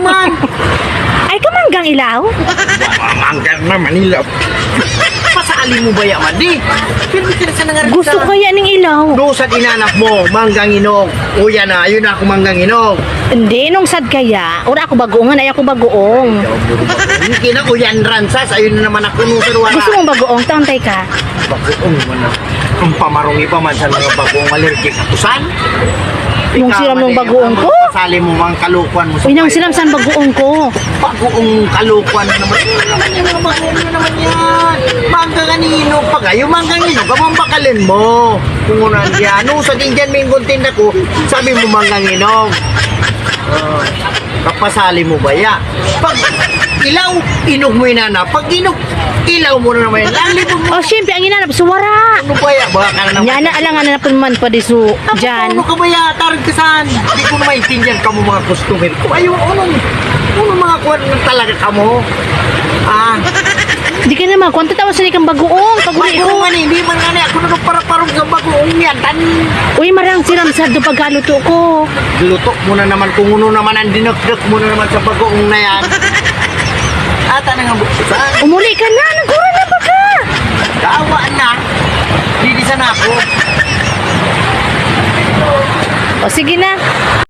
naman. Ay, kamanggang ilaw? Manggang na Manila. Pasali mo ba yaman di? Pero sa nangarit Gusto ko kaya ng ilaw. do sa inanak mo, manggang inog. O yan na, ayun na ako manggang inog. Hindi, nung sad kaya. Ura ako bagoongan, ay ako bagoong. Hindi na uyan ransas, ayun na naman ako nung sarwara. Gusto mong bagoong? Tantay ka. Bagoong man na. Ang pamarungi pa man sa mga bagoong allergic atusan. Yung siram ng bagoong ko? Pasali mo mga kalukuan mo sa Uy, nang bayan. siram saan bagoong ko? Bagoong kalukuan na naman. Ano naman yan, mga bagoong na naman yan. Mangga kanino pa kayo, manggang inog. Kamang bakalin mo. Kung unan yan. Nung sa din dyan may guntin ako, sabi mo manggang inog. Kapasali mo ba ya? Pag ilaw, inog mo yun na. Pag inog, ilaw mo na naman yan. Lalibog mo. Oh, syempre, ang inanap, suwara. Ano ba ya? Baka ka na naman. Yan na, alang na po man pa di su, dyan. Ano ka ba ya? Tarag ka saan? Hindi ko na maintindihan ka mo mga customer ko. Ayaw, ano mga kuwan na talaga ka mo? Ah, Di ka naman, kung tatawa sa kang bagoong, paguli bago ko. nga ni, hindi man nga ni. Ako na para-parong sa bagoong yan. Uy, marang siram sa do pagkaluto ko. Lutok mo na naman kung ano naman ang dinagdag mo na naman sa bagoong na yan. Ata na nga buksan. Umuli ka na, nagkura na ba ka? Kaawaan na. Didi sana ako. O sige na.